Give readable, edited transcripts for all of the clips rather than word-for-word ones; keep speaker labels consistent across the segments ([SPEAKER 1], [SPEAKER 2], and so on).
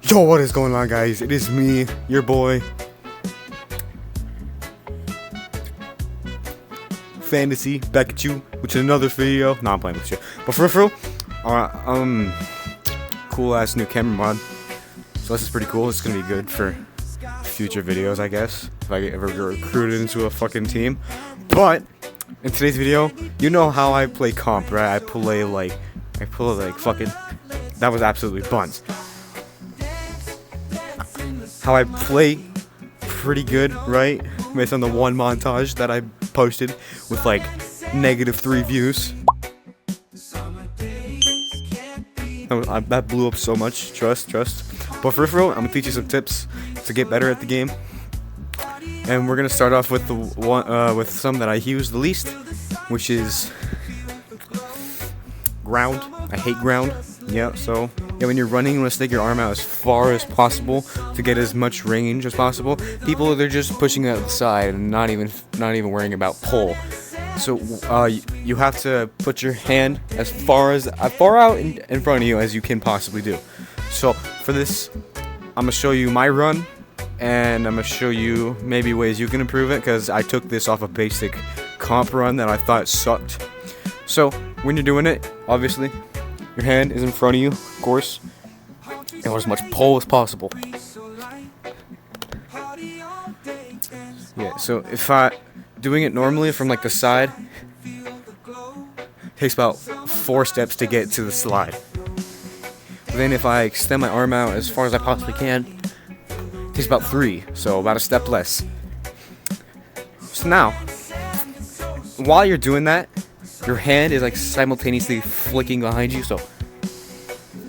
[SPEAKER 1] Yo, what is going on, guys? It is me, your boy, Fantasy, back at you with another video. Nah, I'm playing with you. But for real, cool ass new camera mod. So this is pretty cool. It's gonna be good for future videos, I guess, if I ever get recruited into a fucking team. But in today's video, you know how I play comp, right? I play like fucking. That was absolutely buns. How I play pretty good, right? Based on the one montage that I posted with like -3 views. That blew up so much. Trust. But for real, I'm gonna teach you some tips to get better at the game. And we're gonna start off with the one with some that I use the least, which is ground. I hate ground. Yeah, so when you're running, you want to stick your arm out as far as possible to get as much range as possible. People, they're just pushing it out the side and not even worrying about pull. So you have to put your hand as far out in front of you as you can possibly do. So for this, I'm gonna show you my run, and I'm gonna show you maybe ways you can improve it, because I took this off a basic comp run that I thought sucked. So when you're doing it, obviously, your hand is in front of you, of course, and want as much pull as possible. Yeah, so if doing it normally from like the side, takes about 4 steps to get to the slide. But then if I extend my arm out as far as I possibly can, it takes about 3, so about a step less. So now, while you're doing that, your hand is like simultaneously flicking behind you, so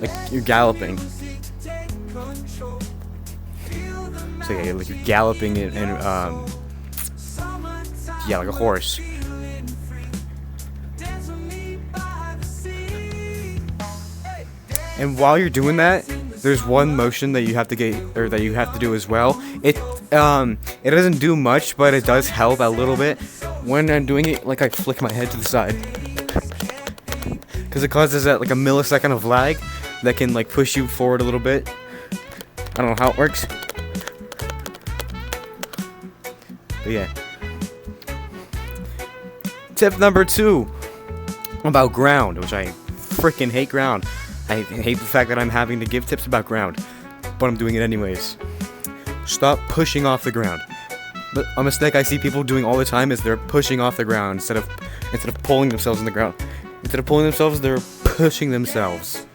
[SPEAKER 1] like you're galloping. So yeah, like you're galloping and yeah, like a horse. And while you're doing that, there's one motion that you have to do as well. It doesn't do much, but it does help a little bit. When I'm doing it, like I flick my head to the side, because it causes like a millisecond of lag that can like push you forward a little bit. I don't know how it works, but yeah. Tip number 2 about ground, which I freaking hate ground. I hate the fact that I'm having to give tips about ground, but I'm doing it anyways. Stop pushing off the ground. But a mistake I see people doing all the time is they're pushing off the ground instead of pulling themselves in the ground. Instead of pulling themselves, they're pushing themselves.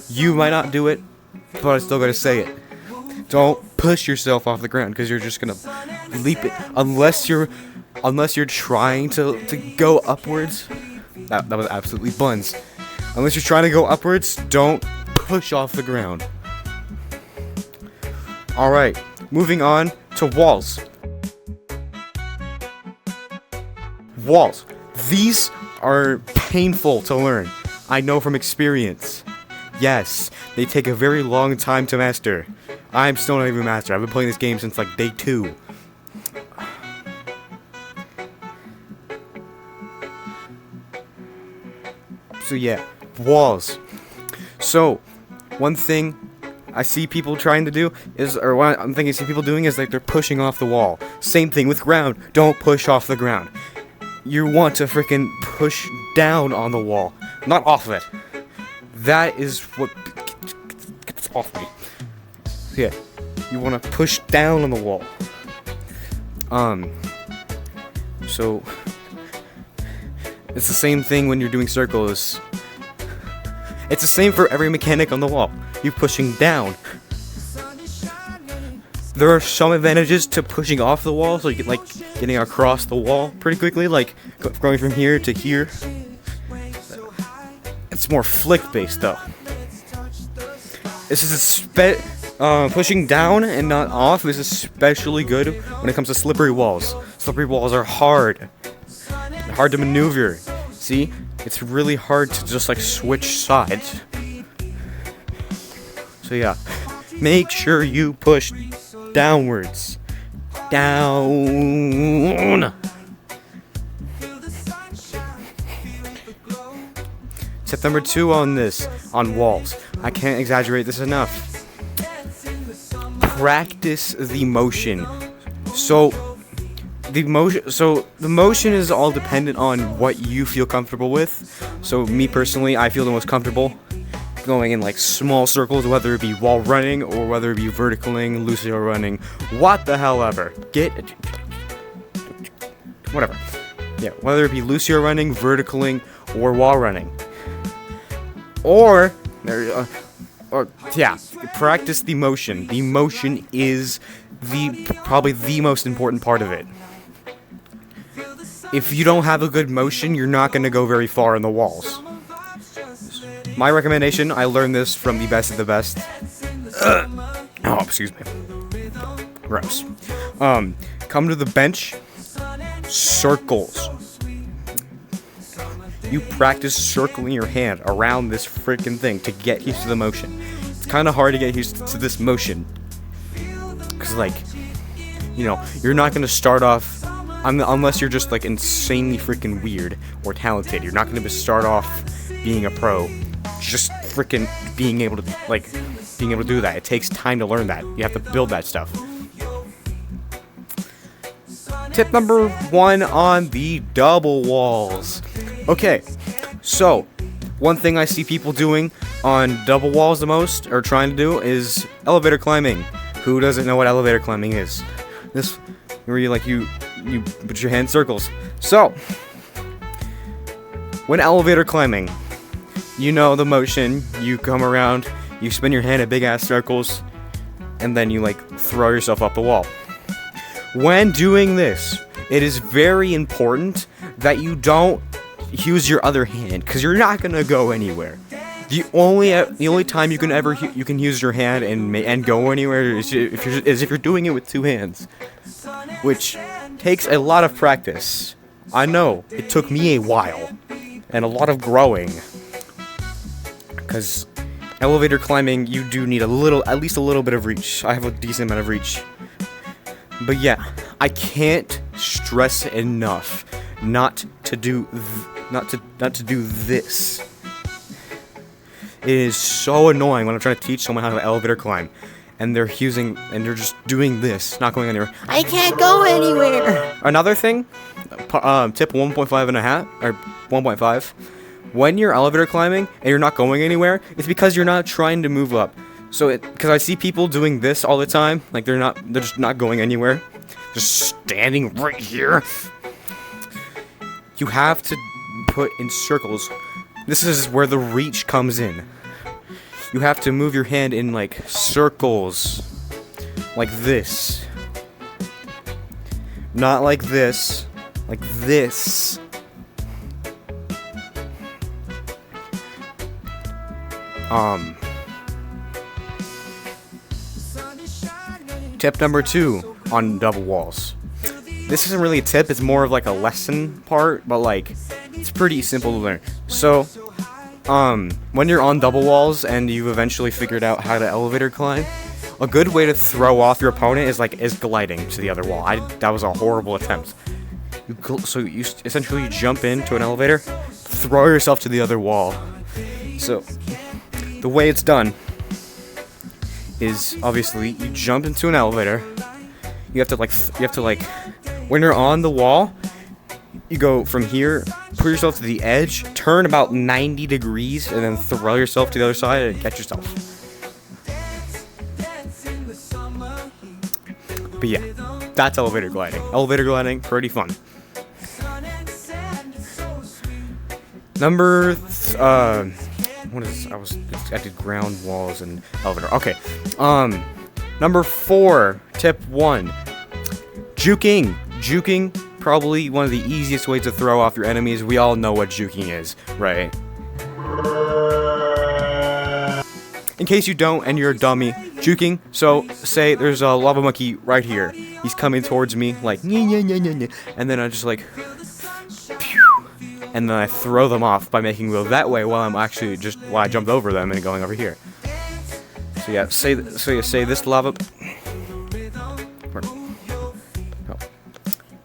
[SPEAKER 1] You might not do it, but I still gotta say it. Don't push yourself off the ground, because you're just gonna leap it. Unless you're trying to go upwards. That was absolutely buns. Unless you're trying to go upwards, don't push off the ground. Alright, moving on to walls. Walls. These are painful to learn. I know from experience. Yes, they take a very long time to master. I'm still not even a master. I've been playing this game since like day 2. So yeah, walls. So one thing I see people trying to do is, or what I'm thinking I see people doing is like they're pushing off the wall. Same thing with ground. Don't push off the ground. You want to freaking push down on the wall, not off of it. That is what gets off me. Yeah, you want to push down on the wall. So it's the same thing when you're doing circles. It's the same for every mechanic on the wall. You're pushing down. There are some advantages to pushing off the wall, so you get like getting across the wall pretty quickly, like going from here to here. It's more flick based though. This is pushing down and not off is especially good when it comes to slippery walls. Slippery walls are hard to maneuver. See, it's really hard to just like switch sides. So yeah, make sure you push downwards. Down. Tip number 2 on walls. I can't exaggerate this enough. practice the motion. So the motion is all dependent on what you feel comfortable with. So me personally, I feel the most comfortable going in like small circles, whether it be wall running or whether it be verticaling, Lucio running, what the hell ever. Whatever. Yeah, whether it be Lucio running, verticaling, or wall running. Or practice the motion. The motion is probably the most important part of it. If you don't have a good motion, you're not going to go very far in the walls. My recommendation, I learned this from the best of the best. Oh, excuse me. Gross. Come to the bench. Circles. You practice circling your hand around this freaking thing to get used to the motion. It's kind of hard to get used to this motion. Because, like, you know, you're not going to start off, unless you're just, like, insanely freaking weird or talented. You're not going to start off being a pro. Just freaking being able to do that. It takes time to learn that. You have to build that stuff. Tip number 1 on the double walls. Okay, so one thing I see people doing on double walls the most, or trying to do, is elevator climbing. Who doesn't know what elevator climbing is? This, where you put your hand in circles. So, when elevator climbing, you know the motion. You come around, you spin your hand in big ass circles, and then you like throw yourself up the wall. When doing this, it is very important that you don't use your other hand, because you're not gonna go anywhere. The only time you can use your hand and go anywhere is if you're doing it with 2 hands, which takes a lot of practice. I know it took me a while and a lot of growing, because elevator climbing you do need at least a little bit of reach. I have a decent amount of reach, but yeah, I can't stress enough not to do this. It is so annoying when I'm trying to teach someone how to elevator climb, and they're just doing this, not going anywhere. I can't go anywhere. Another thing, tip 1.5 and a half, or 1.5. When you're elevator climbing and you're not going anywhere, it's because you're not trying to move up. So, because I see people doing this all the time, like they're just not going anywhere, just standing right here. You have to put in circles. This is where the reach comes in. You have to move your hand in like circles, like this. Not like this, like this. Tip number 2 on double walls. This isn't really a tip, it's more of like a lesson part, but like it's pretty simple to learn. So, when you're on double walls and you've eventually figured out how to elevator climb, a good way to throw off your opponent is gliding to the other wall. That was a horrible attempt. So you essentially jump into an elevator, throw yourself to the other wall. So the way it's done is obviously you jump into an elevator. You have to when you're on the wall, you go from here, put yourself to the edge, turn about 90 degrees, and then throw yourself to the other side and catch yourself. But yeah, that's elevator gliding. Elevator gliding, pretty fun. I did ground walls and elevator. Okay. Number 4, tip 1. Juking. Juking, probably one of the easiest ways to throw off your enemies. We all know what juking is, right? In case you don't and you're a dummy, juking, so say there's a lava monkey right here. He's coming towards me like, and then I just like, and then I throw them off by making them go that way while I jumped over them and going over here. So yeah, say this lava.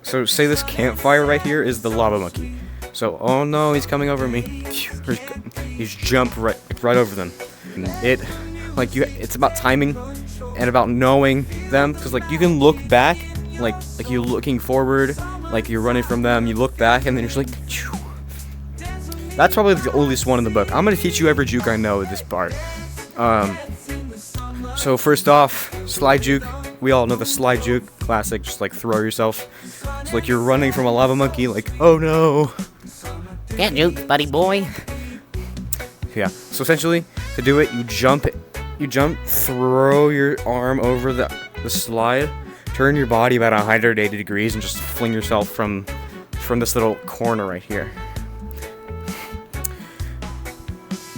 [SPEAKER 1] So say this campfire right here is the lava monkey. So oh no, he's coming over me. He's jump right over them. It's about timing. and about knowing them, because like you can look back, like you're looking forward, like you're running from them, you look back, and then you're just like, phew. That's probably the oldest one in the book. I'm gonna teach you every juke I know with this part. So first off, slide juke. We all know the slide juke, classic. Just like throw yourself. It's like you're running from a lava monkey. Like, oh no.
[SPEAKER 2] Get juke, buddy boy.
[SPEAKER 1] Yeah. So essentially, to do it, you jump, throw your arm over the slide, turn your body about 180 degrees, and just fling yourself from this little corner right here.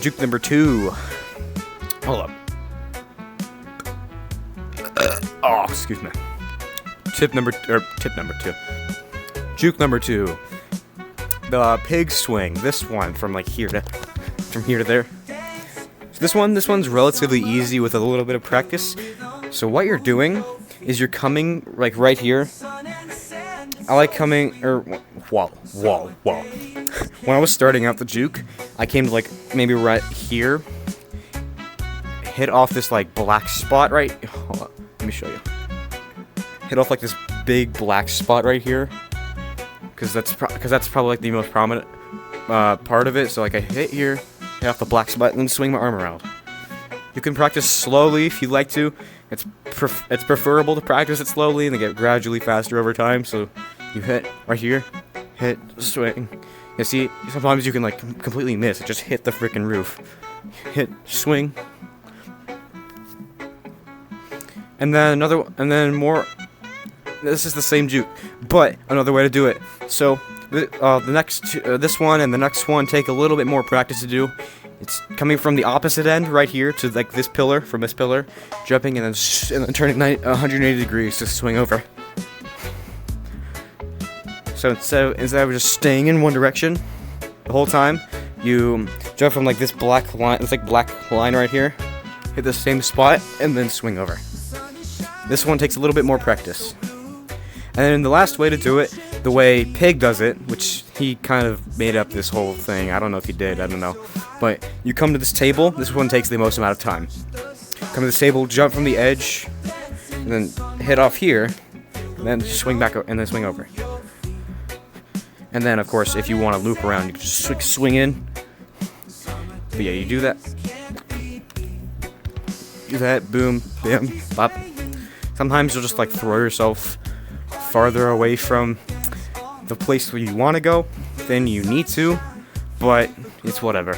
[SPEAKER 1] Juke number 2. Hold up. Oh, excuse me. Tip number 2. Juke number 2. The pig swing. This one from here to there. So this one's relatively easy with a little bit of practice. So what you're doing is you're coming like right here. I like coming whoa. When I was starting out the juke, I came to like maybe right here. Hit off this like black spot right. Hold on, let me show you. Hit off like this big black spot right here, because that's probably like the most prominent part of it. So like I hit here, hit off the black spot, and then swing my arm around. You can practice slowly if you like to. It's preferable to practice it slowly and then get gradually faster over time. So you hit right here, hit, swing. You see, sometimes you can like completely miss. It just hit the freaking roof. Hit, swing. And then more. This is the same juke, but another way to do it. So this one and the next one take a little bit more practice to do. It's coming from the opposite end right here to like this pillar, from this pillar, jumping and then turning 180 degrees to swing over. So instead of just staying in one direction the whole time, you jump from like this black line. It's like black line right here. Hit the same spot and then swing over. This one takes a little bit more practice. And then the last way to do it, the way Pig does it, which he kind of made up this whole thing. I don't know if he did, I don't know. But you come to this table, this one takes the most amount of time. Come to this table, jump from the edge, and then hit off here, and then swing back and then swing over. And then, of course, if you want to loop around, you can just swing in. But yeah, you do that. Do that, boom, bam, bop. Sometimes you'll just like throw yourself farther away from the place where you want to go than you need to, but it's whatever.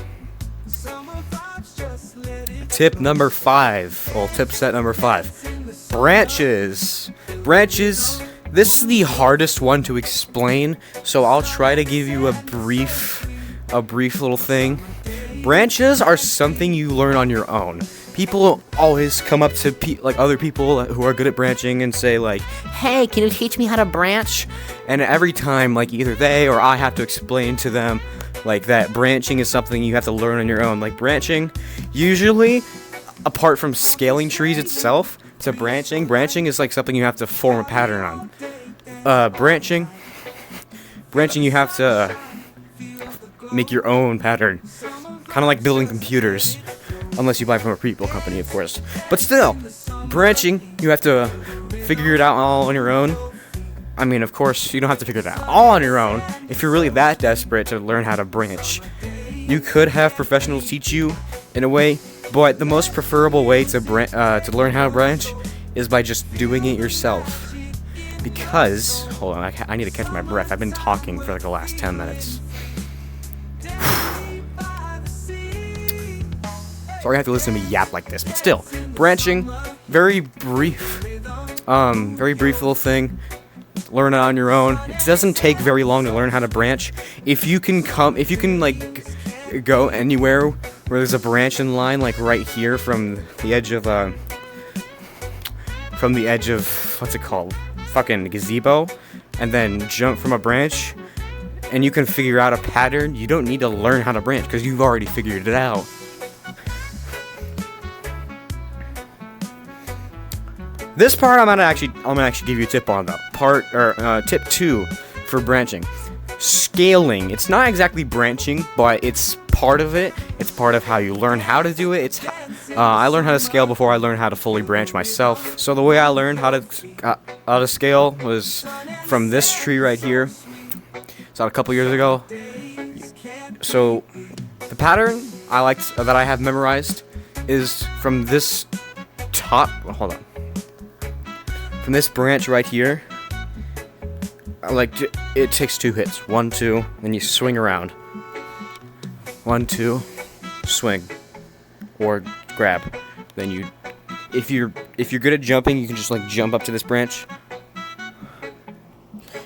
[SPEAKER 1] Tip number 5, well, tip set number 5. Branches. Branches. This is the hardest one to explain, so I'll try to give you a brief little thing. Branches are something you learn on your own. People always come up to other people who are good at branching and say like, "Hey, can you teach me how to branch?" And every time, like either they or I have to explain to them like that branching is something you have to learn on your own. Like branching, usually, apart from scaling trees itself, to branching is like something you have to form a pattern on. Branching you have to make your own pattern, kind of like building computers. Unless you buy from a prebuilt company, of course. But still, branching, you have to figure it out all on your own. I mean, of course, you don't have to figure it out all on your own. If you're really that desperate to learn how to branch, you could have professionals teach you in a way, but the most preferable way to learn how to branch is by just doing it yourself. Because, hold on, I need to catch my breath. I've been talking for like the last 10 minutes. Sorry I have to listen to me yap like this, but still, branching, very brief little thing. Learn it on your own. It doesn't take very long to learn how to branch. If you can like go anywhere where there's a branch in line, like right here from the edge of what's it called? Fucking gazebo, and then jump from a branch, and you can figure out a pattern. You don't need to learn how to branch because you've already figured it out. This part I'm gonna actually give you a tip on, though. Tip 2 for branching. Scaling. It's not exactly branching, but it's part of it. It's part of how you learn how to do it. It's I learned how to scale before I learned how to fully branch myself. So the way I learned how to scale was from this tree right here. It's out a couple years ago. So the pattern that I have memorized is from this top. Hold on. From this branch right here. It takes 2 hits. 1, 2, then you swing around. 1, 2, swing, or grab. Then if you're good at jumping, you can just jump up to this branch.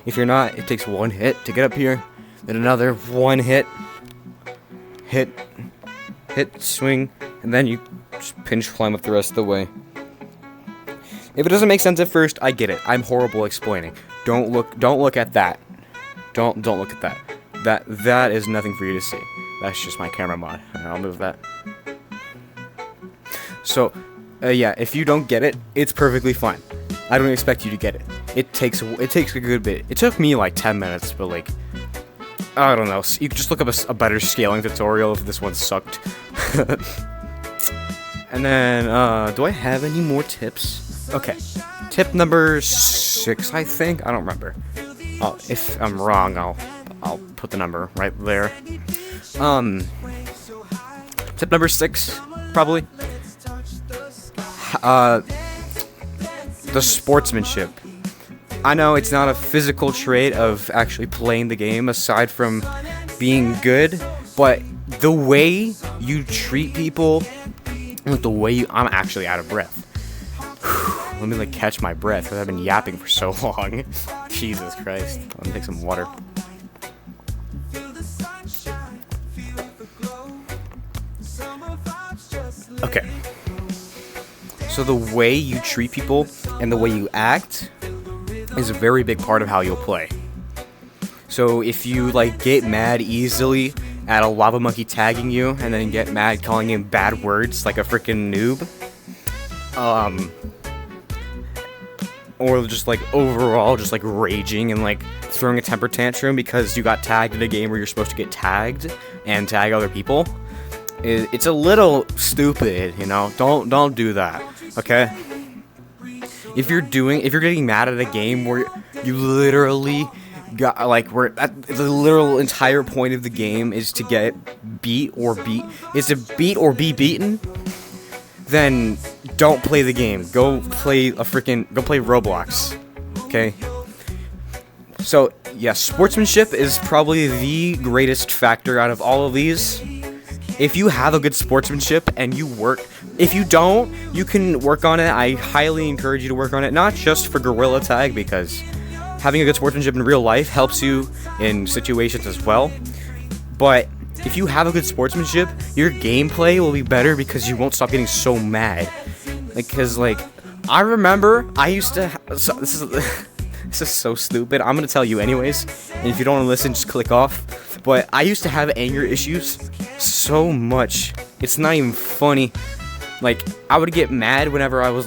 [SPEAKER 1] If you're not, it takes 1 hit to get up here. Then another 1 hit, swing, and then you just pinch climb up the rest of the way. If it doesn't make sense at first, I get it. I'm horrible explaining. Don't look at that. Don't look at that. That is nothing for you to see. That's just my camera mod. I'll move that. So, yeah, if you don't get it, it's perfectly fine. I don't expect you to get it. It takes a good bit. It took me 10 minutes, but I don't know. You could just look up a better scaling tutorial if this one sucked. And then, do I have any more tips? Okay, tip number 6, I think. I don't remember. If I'm wrong, I'll put the number right there. Tip number 6, probably. The sportsmanship. I know it's not a physical trait of actually playing the game, aside from being good, but the way you treat people, I'm actually out of breath. Let me catch my breath because I've been yapping for so long. Jesus Christ. Let me take some water. Okay. So the way you treat people and the way you act is a very big part of how you'll play. So if you get mad easily at a lava monkey tagging you and then get mad calling him bad words like a freaking noob, or just overall just raging and throwing a temper tantrum because you got tagged in a game where you're supposed to get tagged and tag other people, it's a little stupid, Don't do that, okay? If you're getting mad at a game where you literally got where the literal entire point of the game is to get beat or be beaten, then don't play the game. Go play Roblox. Okay? So, yeah, sportsmanship is probably the greatest factor out of all of these. If you have a good sportsmanship and if you don't, you can work on it. I highly encourage you to work on it, not just for Gorilla Tag, because having a good sportsmanship in real life helps you in situations as well. But if you have a good sportsmanship, your gameplay will be better because you won't stop getting so mad. I remember I used to. This is so stupid. I'm gonna tell you anyways, and if you don't want to listen, just click off. But I used to have anger issues so much. It's not even funny. I would get mad whenever I would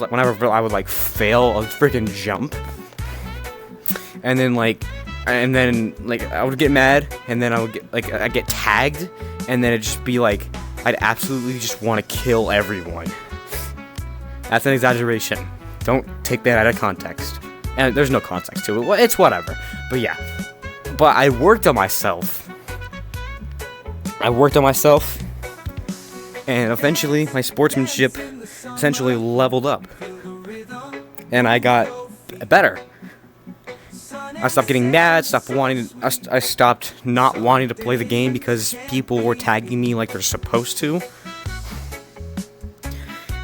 [SPEAKER 1] fail a freaking jump, and then I would get mad, and then I'd get tagged, and then it'd just be I'd absolutely just want to kill everyone. That's an exaggeration. Don't take that out of context. And there's no context to it. Well, it's whatever. But yeah. But I worked on myself. And eventually my sportsmanship essentially leveled up. And I got better. I stopped getting mad, I stopped not wanting to play the game because people were tagging me like they're supposed to.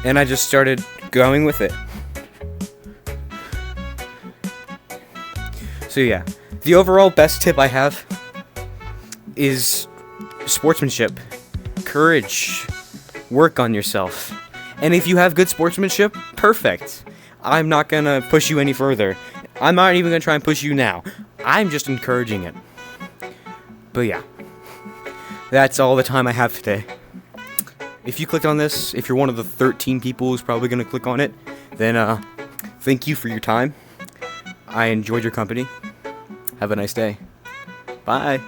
[SPEAKER 1] And I just started going with it. So yeah, the overall best tip I have is sportsmanship, courage, work on yourself. And if you have good sportsmanship, perfect. I'm not gonna push you any further. I'm not even gonna try and push you now. I'm just encouraging it. But yeah, that's all the time I have today. If you clicked on this, if you're one of the 13 people who's probably gonna click on it, then thank you for your time. I enjoyed your company. Have a nice day. Bye.